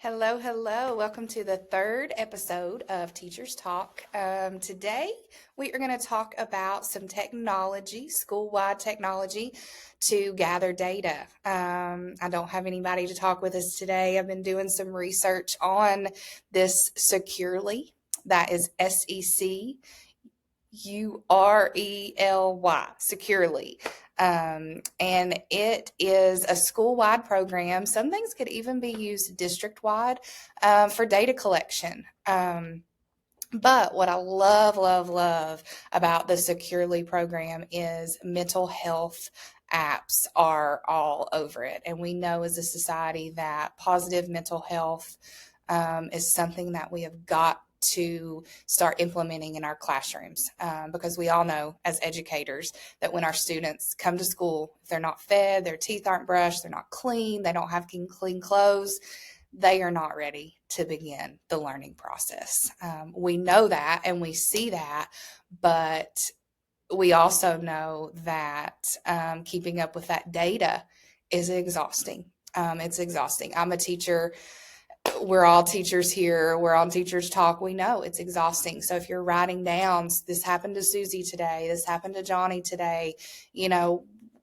Hello, hello. Welcome to the third episode of Teachers Talk. Today, we are going to talk about some technology, school-wide technology to gather data. I don't have anybody to talk with us today. I've been doing some research on this Securely. That is SECURELY, Securely. And it is a school-wide program. Some things could even be used district-wide for data collection. But what I love about the Securely program is mental health apps are all over it. And we know as a society that positive mental health is something that we have got to start implementing in our classrooms, because we all know as educators that when our students come to school, if they're not fed, their teeth aren't brushed, they're not clean, they don't have clean clothes, they are not ready to begin the learning process. We know that and we see that, but we also know that keeping up with that data is exhausting. It's exhausting. I'm a teacher. We're all teachers here. We're on Teachers Talk. We know it's exhausting. So if you're writing down, this happened to Susie today, this happened to Johnny today,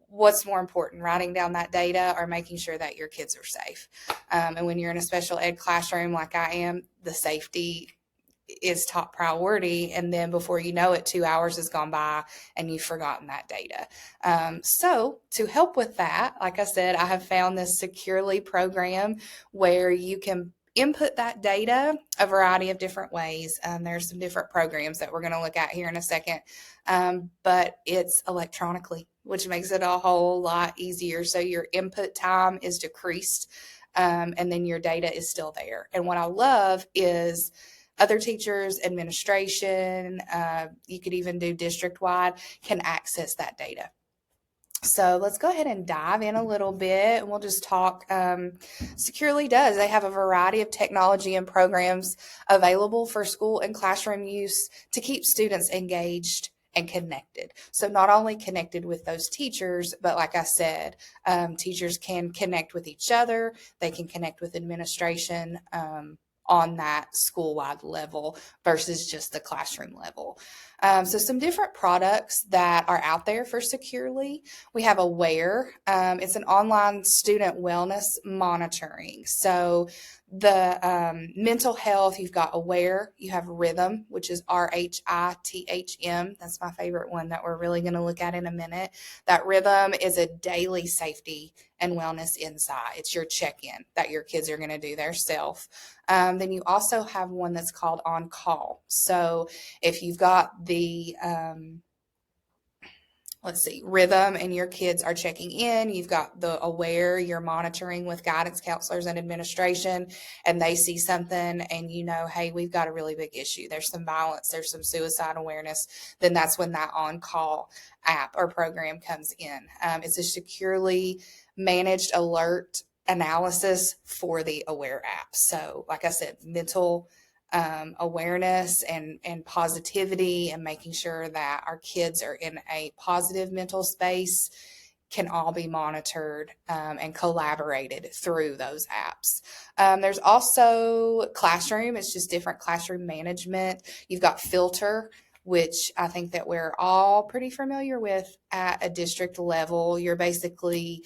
what's more important, writing down that data or making sure that your kids are safe? And when you're in a special ed classroom like I am, the safety is top priority. And then before you know it, 2 hours has gone by and you've forgotten that data. So to help with that, like I said, I have found this Securely program where you can input that data a variety of different ways. There's some different programs that we're going to look at here in a second, but it's electronically, which makes it a whole lot easier. So your input time is decreased, and then your data is still there. And what I love is other teachers, administration, you could even do district-wide, can access that data. So let's go ahead and dive in a little bit, and we'll just talk. Securely does. They have a variety of technology and programs available for school and classroom use to keep students engaged and connected. So not only connected with those teachers, but like I said, teachers can connect with each other. They can connect with administration on that school-wide level versus just the classroom level. So some different products that are out there for Securely. We have Aware. It's an online student wellness monitoring. So the mental health, you've got Aware, you have Rhythm, which is RHITHM. That's my favorite one that we're really going to look at in a minute. That Rhythm is a daily safety and wellness insight. It's your check-in that your kids are going to do themselves. Then you also have one that's called On Call. So if you've got the Rhythm, and your kids are checking in, you've got the Aware, you're monitoring with guidance counselors and administration, and they see something and hey, we've got a really big issue. There's some violence, there's some suicide awareness. Then that's when that On Call app or program comes in. It's a securely managed alert analysis for the Aware app. So like I said, mental awareness and positivity, and making sure that our kids are in a positive mental space can all be monitored and collaborated through those apps. There's also Classroom. It's just different classroom management. You've got Filter, which I think that we're all pretty familiar with at a district level. You're basically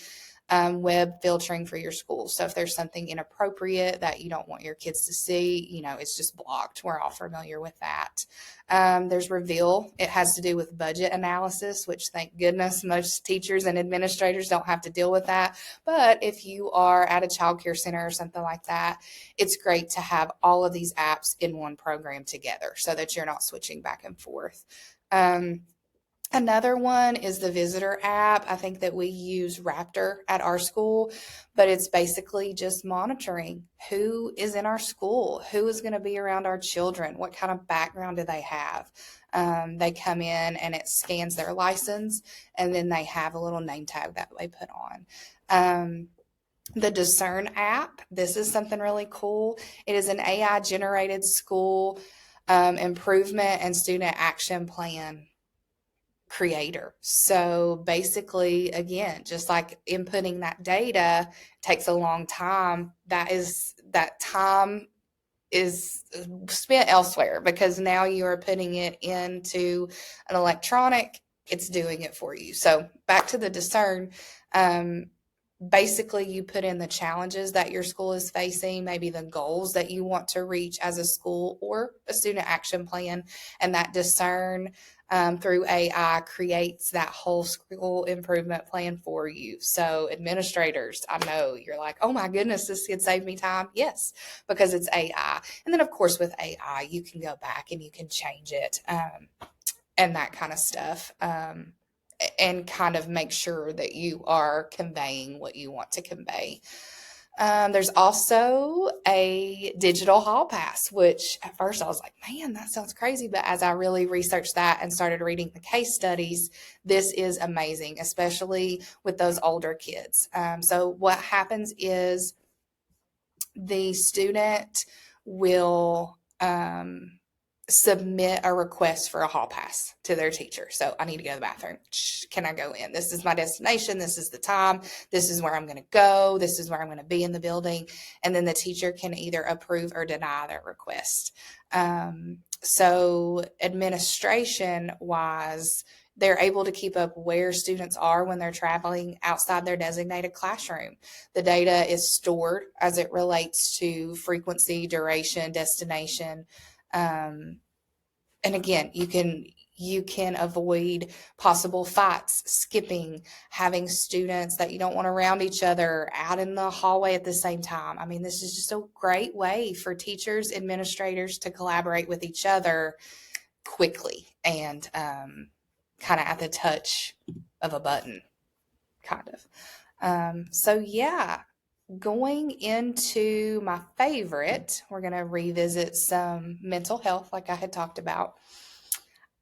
web filtering for your school. So if there's something inappropriate that you don't want your kids to see, it's just blocked. We're all familiar with that. There's Reveal. It has to do with budget analysis, which thank goodness most teachers and administrators don't have to deal with that. But if you are at a child care center or something like that, it's great to have all of these apps in one program together so that you're not switching back and forth. Another one is the Visitor app. I think that we use Raptor at our school, but it's basically just monitoring who is in our school, who is going to be around our children, what kind of background do they have. They come in and it scans their license, and then they have a little name tag that they put on. The Discern app, this is something really cool. It is an AI generated school improvement and student action plan creator. So basically, again, just like inputting that data takes a long time, that time is spent elsewhere because now you are putting it into an electronic, it's doing it for you. So back to the discern. Basically, you put in the challenges that your school is facing, maybe the goals that you want to reach as a school or a student action plan, and that discern through AI creates that whole school improvement plan for you. So, administrators, I know you're like, oh my goodness, this could save me time. Yes, because it's AI. And then, of course, with AI, you can go back and you can change it and that kind of stuff. And kind of make sure that you are conveying what you want to convey. There's also a digital hall pass, which at first I was like, man, that sounds crazy. But as I really researched that and started reading the case studies, this is amazing, especially with those older kids. So what happens is the student will submit a request for a hall pass to their teacher. So I need to go to the bathroom. Can I go in? This is my destination. This is the time. This is where I'm going to go. This is where I'm going to be in the building. And then the teacher can either approve or deny their request. So administration wise, they're able to keep up where students are when they're traveling outside their designated classroom. The data is stored as it relates to frequency, duration, destination. And again, you can avoid possible fights, skipping, having students that you don't want around each other out in the hallway at the same time. I mean, this is just a great way for teachers, administrators to collaborate with each other quickly and kind of at the touch of a button, kind of. So yeah, going into my favorite, we're going to revisit some mental health like I had talked about.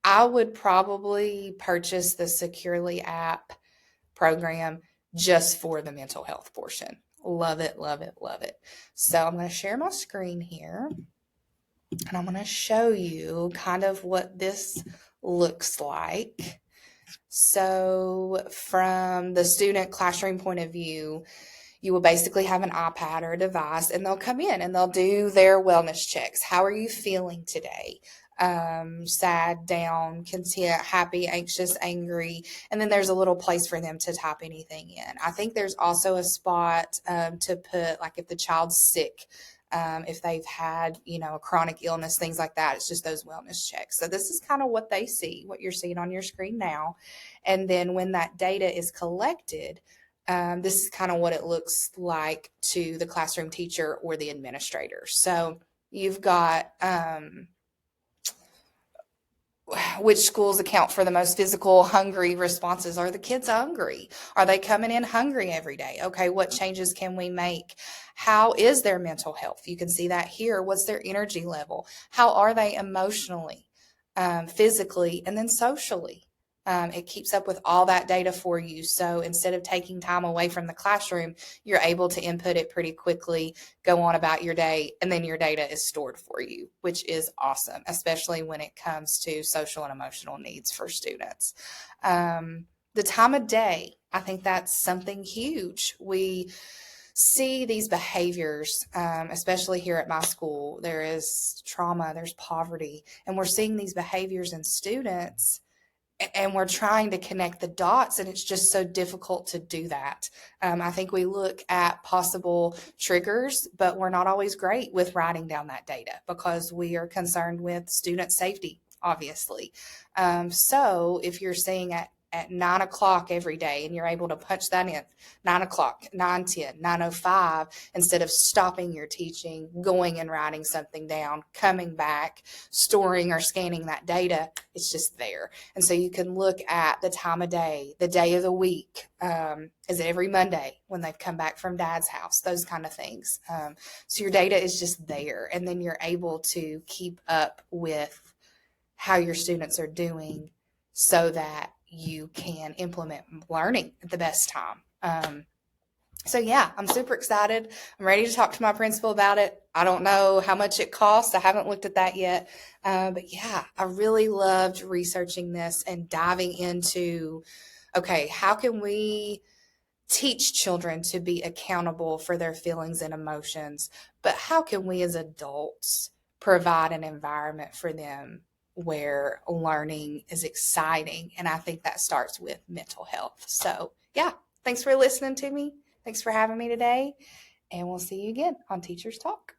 I would probably purchase the Securely app program just for the mental health portion. Love it, love it, love it. So I'm going to share my screen here and I'm going to show you kind of what this looks like. So from the student classroom point of view, you will basically have an iPad or a device and they'll come in and they'll do their wellness checks. How are you feeling today? Sad, down, content, happy, anxious, angry. And then there's a little place for them to type anything in. I think there's also a spot to put, like if the child's sick, if they've had, a chronic illness, things like that. It's just those wellness checks. So this is kind of what they see, what you're seeing on your screen now. And then when that data is collected, this is kind of what it looks like to the classroom teacher or the administrator. So you've got which schools account for the most physical hungry responses. Are the kids hungry? Are they coming in hungry every day? Okay, what changes can we make? How is their mental health? You can see that here. What's their energy level? How are they emotionally, physically, and then socially? It keeps up with all that data for you. So instead of taking time away from the classroom, you're able to input it pretty quickly, go on about your day, and then your data is stored for you, which is awesome, especially when it comes to social and emotional needs for students. The time of day, I think that's something huge. We see these behaviors, especially here at my school. There is trauma, there's poverty, and we're seeing these behaviors in students and we're trying to connect the dots, and it's just so difficult to do that. I think we look at possible triggers, but we're not always great with writing down that data because we are concerned with student safety, obviously. So if you're seeing at 9 o'clock every day and you're able to punch that in 9 o'clock, 9:10, 9:05, instead of stopping your teaching, going and writing something down, coming back, storing or scanning that data, it's just there. And so you can look at the time of day, the day of the week. Is it every Monday when they've come back from dad's house? Those kind of things. So your data is just there, and then you're able to keep up with how your students are doing so that you can implement learning at the best time. So yeah, I'm super excited. I'm ready to talk to my principal about it. I don't know how much it costs. I haven't looked at that yet. But yeah, I really loved researching this and diving into, okay, how can we teach children to be accountable for their feelings and emotions, but how can we as adults provide an environment for them where learning is exciting? And I think that starts with mental health. So, yeah, thanks for listening to me. Thanks for having me today. And we'll see you again on Teachers Talk.